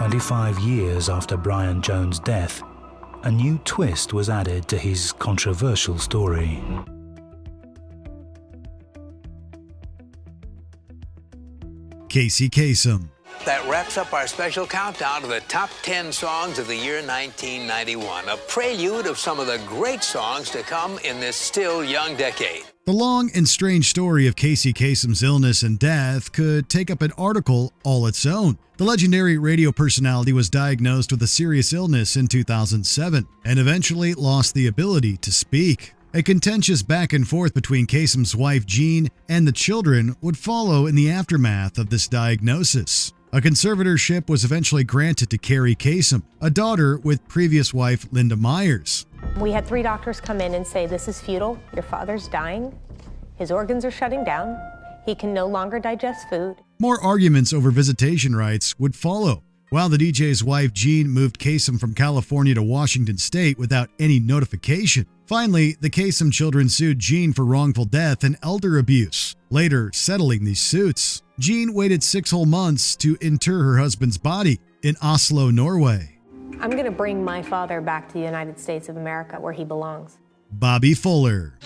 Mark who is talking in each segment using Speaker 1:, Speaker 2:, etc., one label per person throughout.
Speaker 1: 25 years after Brian Jones' death, a new twist was added to his controversial story.
Speaker 2: Casey Kasem.
Speaker 3: That wraps up our special countdown to the top 10 songs of the year 1991, a prelude of some of the great songs to come in this still young decade.
Speaker 2: The long and strange story of Casey Kasem's illness and death could take up an article all its own. The legendary radio personality was diagnosed with a serious illness in 2007 and eventually lost the ability to speak. A contentious back and forth between Kasem's wife Jean and the children would follow in the aftermath of this diagnosis. A conservatorship was eventually granted to Carrie Kasem, a daughter with previous wife Linda Myers.
Speaker 4: We had 3 doctors come in and say, this is futile, your father's dying, his organs are shutting down, he can no longer digest food.
Speaker 2: More arguments over visitation rights would follow. While the DJ's wife Jean moved Kasem from California to Washington State without any notification. Finally, the Kasem children sued Jean for wrongful death and elder abuse, later settling these suits. Jean waited 6 whole months to inter her husband's body in Oslo, Norway.
Speaker 4: I'm going to bring my father back to the United States of America where he belongs.
Speaker 2: Bobby Fuller.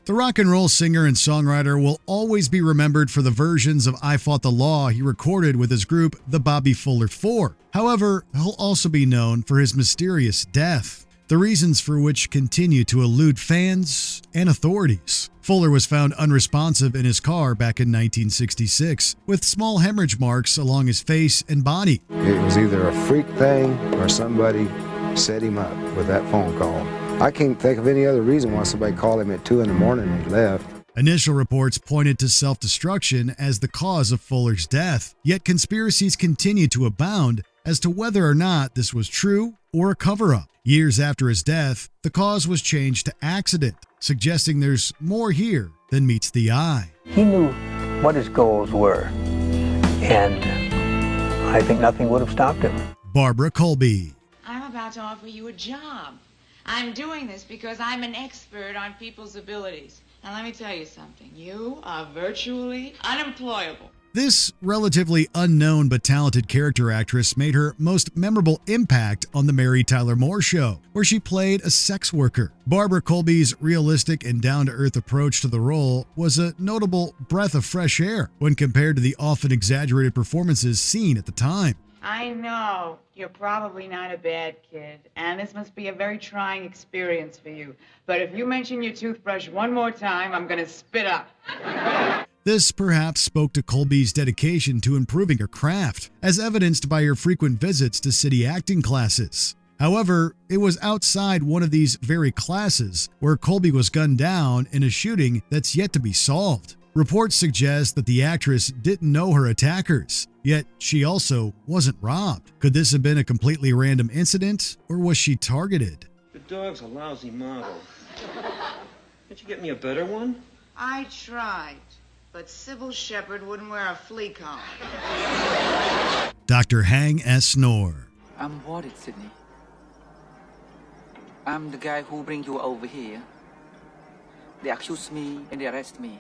Speaker 2: The rock and roll singer and songwriter will always be remembered for the versions of I Fought the Law he recorded with his group, the Bobby Fuller 4. However, he'll also be known for his mysterious death, the reasons for which continue to elude fans and authorities. Fuller was found unresponsive in his car back in 1966, with small hemorrhage marks along his face and body.
Speaker 5: It was either a freak thing or somebody set him up with that phone call. I can't think of any other reason why somebody called him at 2 in the morning and he left.
Speaker 2: Initial reports pointed to self-destruction as the cause of Fuller's death, yet conspiracies continued to abound as to whether or not this was true or a cover-up. Years after his death, the cause was changed to accident, suggesting there's more here than meets the eye.
Speaker 6: He knew what his goals were, and I think nothing would have stopped him.
Speaker 2: Barbara Colby.
Speaker 7: I'm about to offer you a job. I'm doing this because I'm an expert on people's abilities. Now let me tell you something. You are virtually unemployable.
Speaker 2: This relatively unknown but talented character actress made her most memorable impact on The Mary Tyler Moore Show, where she played a sex worker. Barbara Colby's realistic and down-to-earth approach to the role was a notable breath of fresh air when compared to the often exaggerated performances seen at the time.
Speaker 7: I know you're probably not a bad kid, and this must be a very trying experience for you. But if you mention your toothbrush one more time, I'm going to spit up.
Speaker 2: This perhaps spoke to Colby's dedication to improving her craft, as evidenced by her frequent visits to city acting classes. However, it was outside one of these very classes where Colby was gunned down in a shooting that's yet to be solved. Reports suggest that the actress didn't know her attackers, yet she also wasn't robbed. Could this have been a completely random incident, or was she targeted?
Speaker 8: The dog's a lousy model. Can't you get me a better one?
Speaker 7: I tried, but Sybil Shepherd wouldn't wear a flea collar.
Speaker 2: Dr. Heng S. Noor.
Speaker 9: I'm wanted, Sydney. I'm the guy who bring you over here. They accuse me and they arrest me.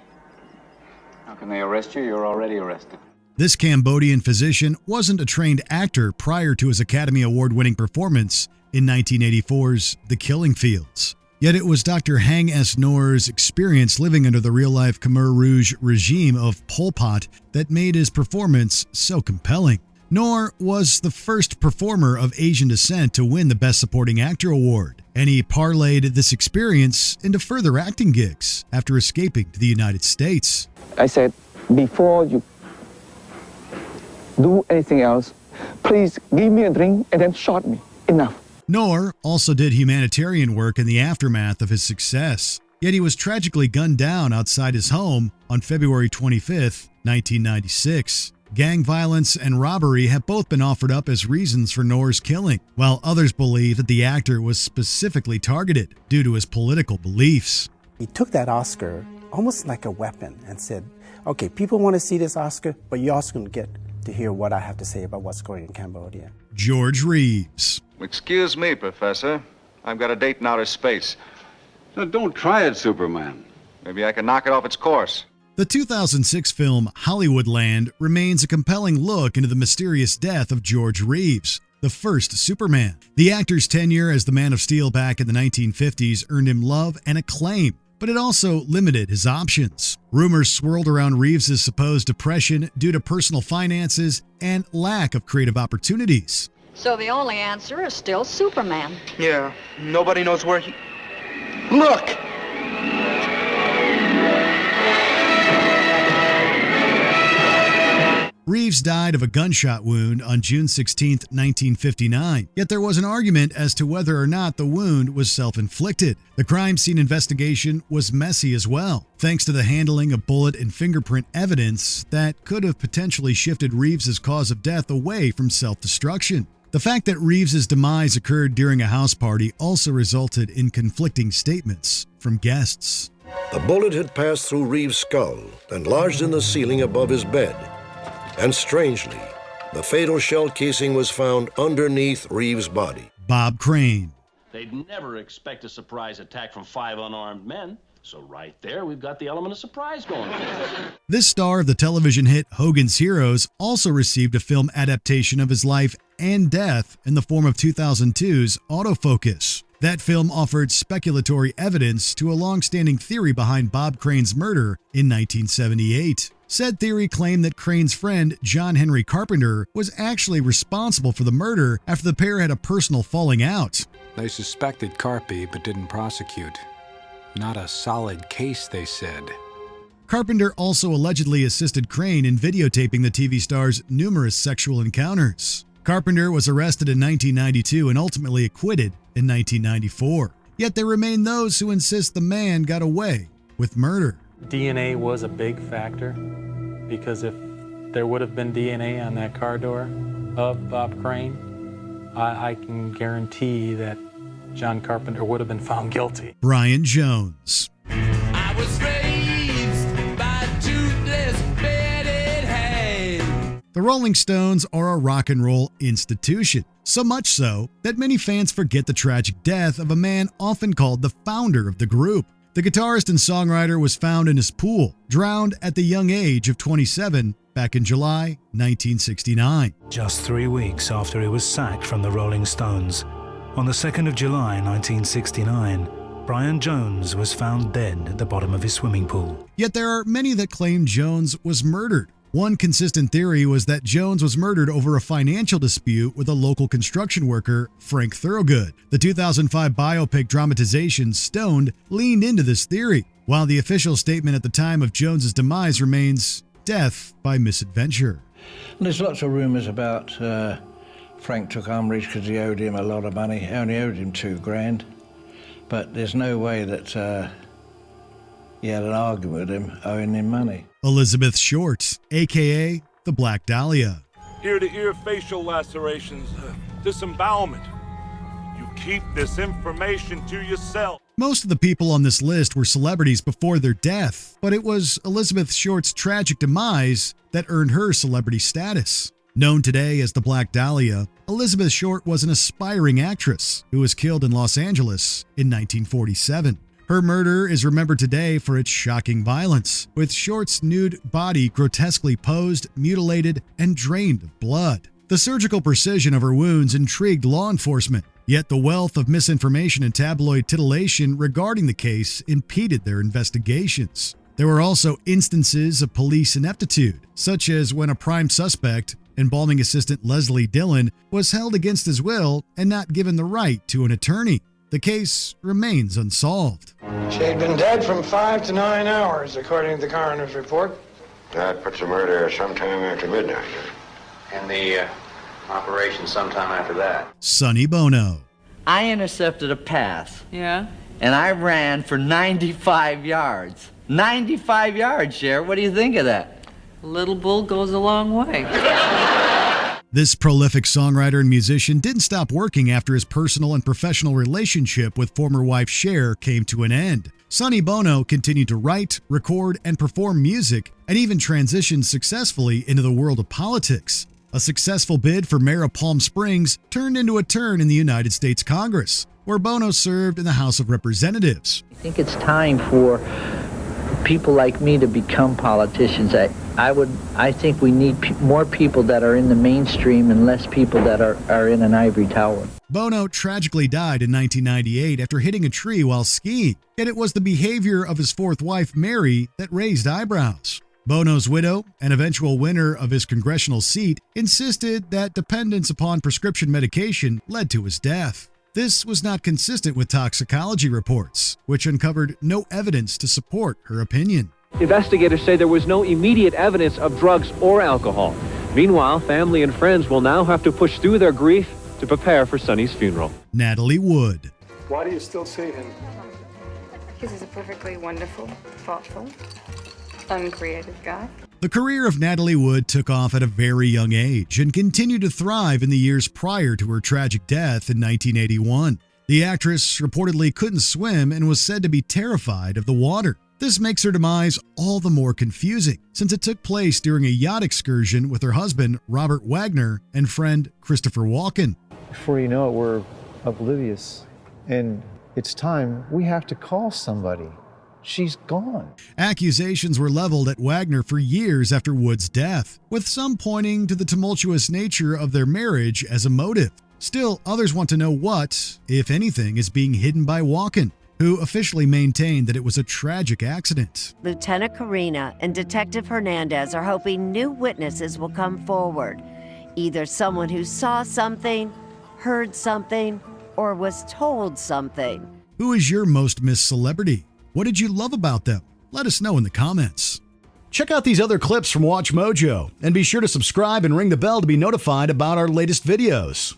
Speaker 10: How can they arrest you? You're already arrested.
Speaker 2: This Cambodian physician wasn't a trained actor prior to his Academy Award-winning performance in 1984's The Killing Fields. Yet it was Dr. Heng S. Noor's experience living under the real-life Khmer Rouge regime of Pol Pot that made his performance so compelling. Noor was the first performer of Asian descent to win the Best Supporting Actor award, and he parlayed this experience into further acting gigs after escaping to the United States.
Speaker 9: I said, before you do anything else, please give me a drink and then shot me. Enough.
Speaker 2: Noor also did humanitarian work in the aftermath of his success, yet he was tragically gunned down outside his home on February 25, 1996. Gang violence and robbery have both been offered up as reasons for Noor's killing, while others believe that the actor was specifically targeted due to his political beliefs.
Speaker 11: He took that Oscar almost like a weapon and said, okay, people want to see this Oscar, but you're also going to get to hear what I have to say about what's going on in Cambodia.
Speaker 2: George Reeves.
Speaker 12: Excuse me, Professor. I've got a date in outer space.
Speaker 13: No, don't try it, Superman.
Speaker 12: Maybe I can knock it off its course.
Speaker 2: The 2006 film Hollywoodland remains a compelling look into the mysterious death of George Reeves, the first Superman. The actor's tenure as the Man of Steel back in the 1950s earned him love and acclaim, but it also limited his options. Rumors swirled around Reeves' supposed depression due to personal finances and lack of creative opportunities.
Speaker 13: So the only answer is still Superman.
Speaker 8: Yeah, nobody knows where he... Look!
Speaker 2: Reeves died of a gunshot wound on June 16, 1959, yet there was an argument as to whether or not the wound was self-inflicted. The crime scene investigation was messy as well, thanks to the handling of bullet and fingerprint evidence that could have potentially shifted Reeves' cause of death away from self-destruction. The fact that Reeves' demise occurred during a house party also resulted in conflicting statements from guests.
Speaker 14: The bullet had passed through Reeves' skull and lodged in the ceiling above his bed. And strangely, the fatal shell casing was found underneath Reeves' body.
Speaker 2: Bob Crane.
Speaker 15: They'd never expect a surprise attack from 5 unarmed men. So right there, we've got the element of surprise going on.
Speaker 2: This star of the television hit Hogan's Heroes also received a film adaptation of his life and death in the form of 2002's Autofocus. That film offered speculatory evidence to a long-standing theory behind Bob Crane's murder in 1978. Said theory claimed that Crane's friend, John Henry Carpenter, was actually responsible for the murder after the pair had a personal falling out.
Speaker 16: They suspected Carpy but didn't prosecute. Not a solid case, they said.
Speaker 2: Carpenter also allegedly assisted Crane in videotaping the TV star's numerous sexual encounters. Carpenter was arrested in 1992 and ultimately acquitted in 1994. Yet there remain those who insist the man got away with murder.
Speaker 17: DNA was a big factor, because if there would have been DNA on that car door of Bob Crane, I can guarantee that John Carpenter would have been found guilty.
Speaker 2: Brian Jones.
Speaker 18: I was raised by toothless bearded hands.
Speaker 2: The Rolling Stones are a rock and roll institution, so much so that many fans forget the tragic death of a man often called the founder of the group. The guitarist and songwriter was found in his pool, drowned at the young age of 27 back in July 1969.
Speaker 1: Just 3 weeks after he was sacked from the Rolling Stones, on the 2nd of July 1969, Brian Jones was found dead at the bottom of his swimming pool.
Speaker 2: Yet there are many that claim Jones was murdered. One consistent theory was that Jones was murdered over a financial dispute with a local construction worker, Frank Thorogood. The 2005 biopic dramatization Stoned leaned into this theory, while the official statement at the time of Jones's demise remains death by misadventure.
Speaker 19: There's lots of rumors about Frank took umbrage because he owed him a lot of money. He only owed him $2,000, but there's no way that he had an argument with him owing him money.
Speaker 2: Elizabeth Short, a.k.a. the Black Dahlia.
Speaker 20: Ear-to-ear facial lacerations, disembowelment. You keep this information to yourself.
Speaker 2: Most of the people on this list were celebrities before their death, but it was Elizabeth Short's tragic demise that earned her celebrity status. Known today as the Black Dahlia, Elizabeth Short was an aspiring actress who was killed in Los Angeles in 1947. Her murder is remembered today for its shocking violence, with Short's nude body grotesquely posed, mutilated, and drained of blood. The surgical precision of her wounds intrigued law enforcement, yet the wealth of misinformation and tabloid titillation regarding the case impeded their investigations. There were also instances of police ineptitude, such as when a prime suspect, embalming assistant Leslie Dillon, was held against his will and not given the right to an attorney. The case remains unsolved.
Speaker 21: She had been dead from 5 to 9 hours, according to the coroner's report.
Speaker 22: That puts the murder sometime after midnight.
Speaker 23: And the operation sometime after that.
Speaker 2: Sonny Bono.
Speaker 24: I intercepted a pass.
Speaker 25: Yeah?
Speaker 24: And I ran for 95 yards. 95 yards, Cher. What do you think of that?
Speaker 25: A little bull goes a long way.
Speaker 2: This prolific songwriter and musician didn't stop working after his personal and professional relationship with former wife Cher came to an end. Sonny Bono continued to write, record, and perform music, and even transitioned successfully into the world of politics. A successful bid for mayor of Palm Springs turned into a turn in the United States Congress, where Bono served in the House of Representatives.
Speaker 6: I think it's time for
Speaker 3: people like me to become politicians. I think we need more people that are in the mainstream and less people that are in an ivory tower.
Speaker 2: Bono tragically died in 1998 after hitting a tree while skiing, and it was the behavior of his fourth wife, Mary, that raised eyebrows. Bono's widow, an eventual winner of his congressional seat, insisted that dependence upon prescription medication led to his death. This was not consistent with toxicology reports, which uncovered no evidence to support her opinion.
Speaker 4: Investigators say there was no immediate evidence of drugs or alcohol. Meanwhile, family and friends will now have to push through their grief to prepare for Sonny's funeral.
Speaker 2: Natalie Wood.
Speaker 21: Why do you still see him?
Speaker 5: Because he's a perfectly wonderful, thoughtful, uncreative guy.
Speaker 2: The career of Natalie Wood took off at a very young age and continued to thrive in the years prior to her tragic death in 1981. The actress reportedly couldn't swim and was said to be terrified of the water. This makes her demise all the more confusing, since it took place during a yacht excursion with her husband, Robert Wagner, and friend Christopher Walken.
Speaker 7: Before you know it, we're oblivious, and it's time we have to call somebody. She's gone.
Speaker 2: Accusations were leveled at Wagner for years after Wood's death, with some pointing to the tumultuous nature of their marriage as a motive. Still, others want to know what, if anything, is being hidden by Walken, who officially maintained that it was a tragic accident.
Speaker 10: Lieutenant Carina and Detective Hernandez are hoping new witnesses will come forward. Either someone who saw something, heard something, or was told something.
Speaker 2: Who is your most missed celebrity? What did you love about them? Let us know in the comments. Check out these other clips from Watch Mojo, and be sure to subscribe and ring the bell to be notified about our latest videos.